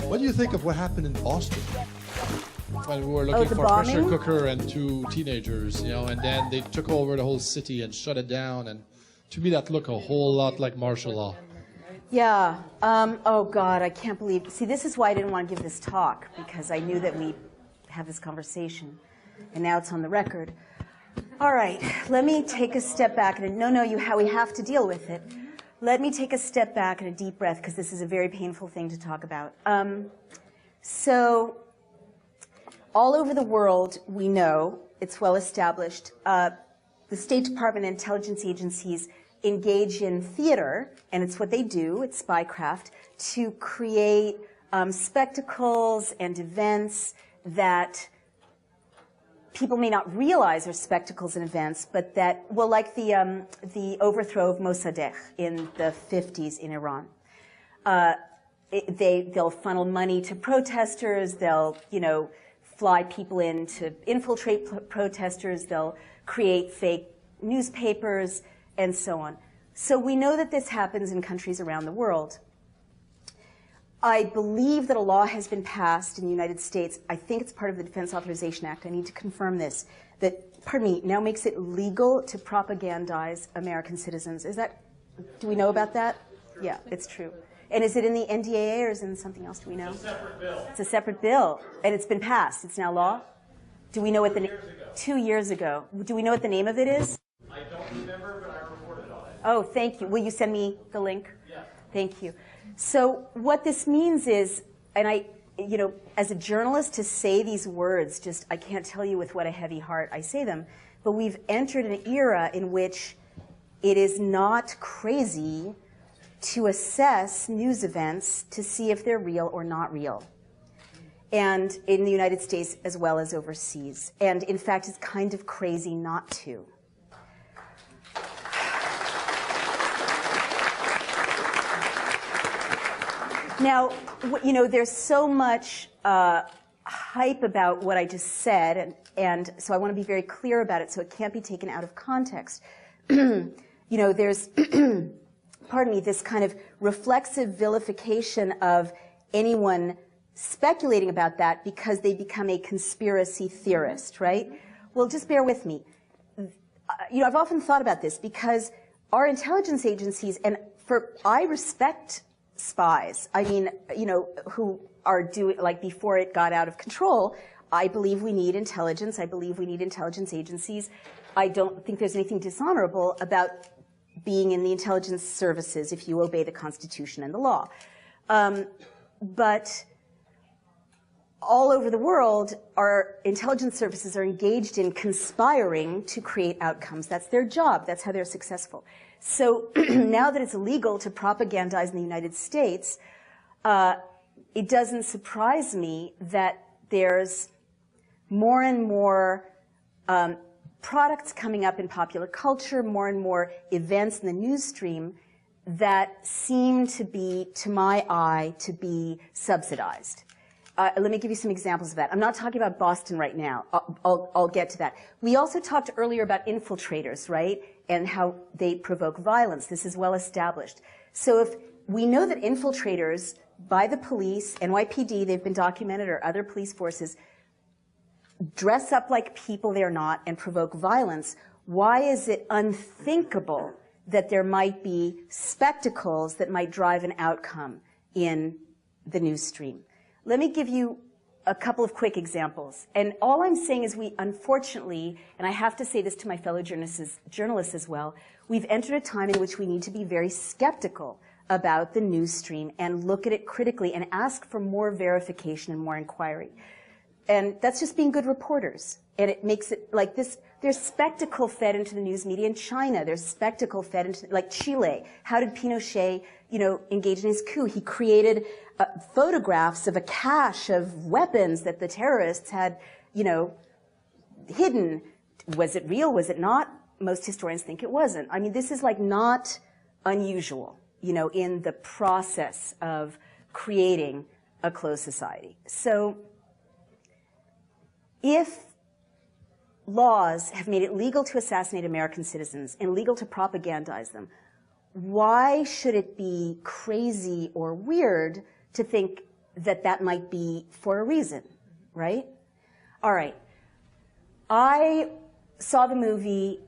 What do you think of what happened in Boston? When we were looking for a bombing? pressure cooker and 2 teenagers, and then they took over the whole city and shut it down. And to me, that looked a whole lot like martial law. Yeah. Oh, God, I can't believe. See, this is why I didn't want to give this talk, because I knew that we'd have this conversation. And now it's on the record. All right, let me take a step back. And we have to deal with it. Let me take a step back and a deep breath, because this is a very painful thing to talk about. So all over the world, we know, it's well established, the State Department and intelligence agencies engage in theater, and it's what they do, it's spycraft, to create spectacles and events that people may not realize are spectacles and events, but that, well, like the overthrow of Mossadegh in the 50s in Iran. They'll funnel money to protesters, they'll, fly people in to infiltrate protesters, they'll create fake newspapers, and so on. So we know that this happens in countries around the world. I believe that a law has been passed in the United States. I think it's part of the Defense Authorization Act. I need to confirm this. That, now makes it legal to propagandize American citizens. Do we know about that? Yeah, it's true. And is it in the NDAA or is it in something else? Do we know? It's a separate bill. It's a separate bill. And it's been passed. It's now law? Do we know what the name? 2 years ago. Do we know what the name of it is? I don't remember, but I reported on it. Oh, thank you. Will you send me the link? Yes. Thank you. So what this means is, and as a journalist to say these words, I can't tell you with what a heavy heart I say them, but we've entered an era in which it is not crazy to assess news events to see if they're real or not real. And in the United States as well as overseas. And in fact, it's kind of crazy not to. Now, there's so much hype about what I just said, and so I want to be very clear about it so it can't be taken out of context. There's, pardon me, this kind of reflexive vilification of anyone speculating about that because they become a conspiracy theorist, right? Well, just bear with me. I've often thought about this because our intelligence agencies, I respect spies. I mean, who are doing, like before it got out of control, I believe we need intelligence. I believe we need intelligence agencies. I don't think there's anything dishonorable about being in the intelligence services if you obey the Constitution and the law. But all over the world, our intelligence services are engaged in conspiring to create outcomes. That's their job. That's how they're successful. So now that it's illegal to propagandize in the United States, it doesn't surprise me that there's more and more products coming up in popular culture, more and more events in the news stream that seem to be, to my eye, to be subsidized. Let me give you some examples of that. I'm not talking about Boston right now. I'll get to that. We also talked earlier about infiltrators, right? And how they provoke violence. This is well established. So if we know that infiltrators by the police, NYPD, they've been documented, or other police forces, dress up like people they're not and provoke violence, why is it unthinkable that there might be spectacles that might drive an outcome in the news stream? Let me give you a couple of quick examples. And all I'm saying is we, unfortunately, and I have to say this to my fellow journalists as well, we've entered a time in which we need to be very skeptical about the news stream and look at it critically and ask for more verification and more inquiry. And that's just being good reporters. And it makes it like this. There's spectacle fed into the news media in China. There's spectacle fed into, like Chile. How did Pinochet, engage in his coup? He created photographs of a cache of weapons that the terrorists had, hidden. Was it real? Was it not? Most historians think it wasn't. I mean, this is like not unusual, in the process of creating a closed society. So if laws have made it legal to assassinate American citizens and legal to propagandize them, why should it be crazy or weird to think that might be for a reason, right? All right. I saw the movie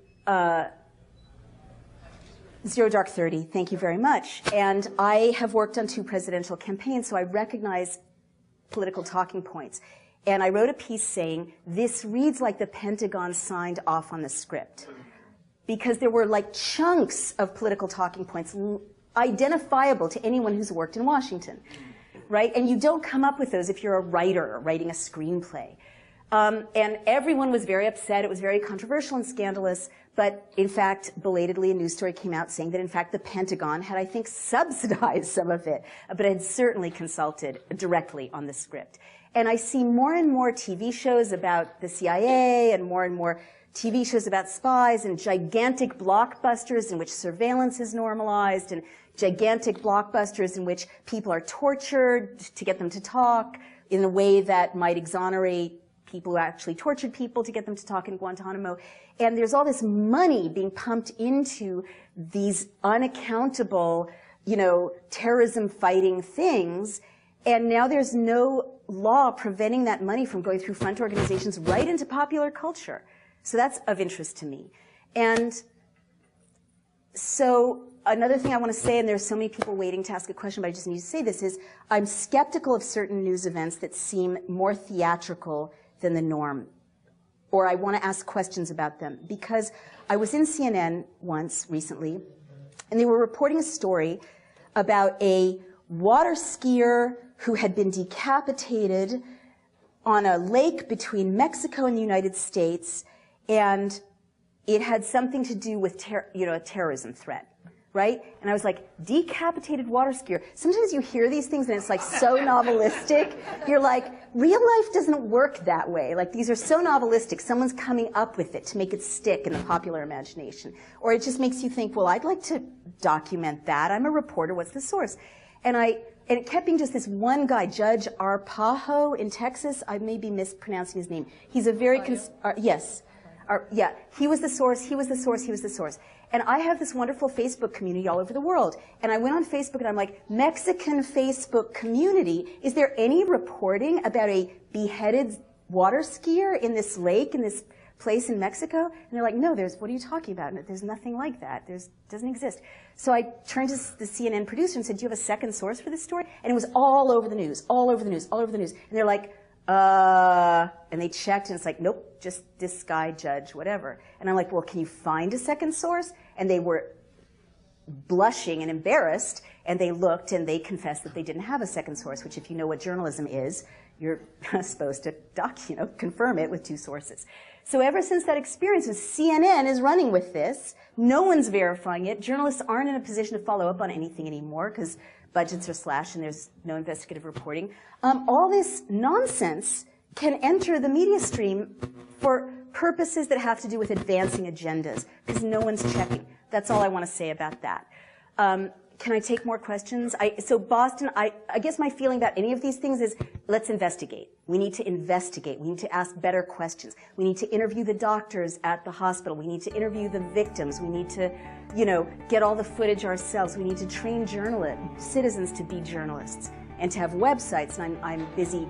Zero Dark 30, thank you very much. And I have worked on 2 presidential campaigns, so I recognize political talking points. And I wrote a piece saying, this reads like the Pentagon signed off on the script. Because there were like chunks of political talking points identifiable to anyone who's worked in Washington, right? And you don't come up with those if you're a writer writing a screenplay. And everyone was very upset. It was very controversial and scandalous. But in fact, belatedly, a news story came out saying that in fact the Pentagon had, I think, subsidized some of it, but had certainly consulted directly on the script. And I see more and more TV shows about the CIA and more TV shows about spies and gigantic blockbusters in which surveillance is normalized and gigantic blockbusters in which people are tortured to get them to talk in a way that might exonerate people who actually tortured people to get them to talk in Guantanamo. And there's all this money being pumped into these unaccountable, terrorism fighting things. And now there's no law preventing that money from going through front organizations right into popular culture. So that's of interest to me. And so another thing I want to say, and there's so many people waiting to ask a question, but I just need to say this, is I'm skeptical of certain news events that seem more theatrical than the norm. Or I want to ask questions about them. Because I was in CNN once recently, and they were reporting a story about a water skier who had been decapitated on a lake between Mexico and the United States, and it had something to do with a terrorism threat, right? And I was like, decapitated water skier. Sometimes you hear these things and it's like so novelistic. You're like, real life doesn't work that way. Like, these are so novelistic. Someone's coming up with it to make it stick in the popular imagination. Or it just makes you think, well, I'd like to document that. I'm a reporter. What's the source? And it kept being just this one guy, Judge Arpajo in Texas. I may be mispronouncing his name. He's a very, yes. He was the source, he was the source, he was the source. And I have this wonderful Facebook community all over the world. And I went on Facebook and I'm like, Mexican Facebook community, is there any reporting about a beheaded water skier in this lake, in this place in Mexico? And they're like, no, what are you talking about? There's nothing like that. Doesn't exist. So I turned to the CNN producer and said, do you have a second source for this story? And it was all over the news, all over the news, all over the news. And they're like, and they checked and it's like, nope, just this guy, Judge, whatever. And I'm like, well, can you find a second source? And they were blushing and embarrassed, and they looked and they confessed that they didn't have a second source, which if you know what journalism is, you're supposed to confirm it with 2 sources. So ever since that experience, CNN is running with this. No one's verifying it. Journalists aren't in a position to follow up on anything anymore because budgets are slashed and there's no investigative reporting. All this nonsense can enter the media stream for purposes that have to do with advancing agendas because no one's checking. That's all I want to say about that. Can I take more questions? So Boston, I guess my feeling about any of these things is let's investigate. We need to investigate. We need to ask better questions. We need to interview the doctors at the hospital. We need to interview the victims. We need to, get all the footage ourselves. We need to train citizens to be journalists and to have websites. And I'm busy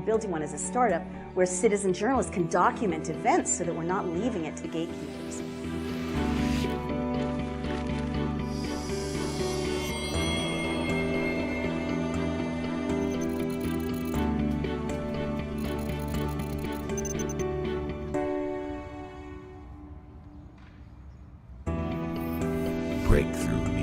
building one as a startup where citizen journalists can document events so that we're not leaving it to the gatekeepers. Breakthrough.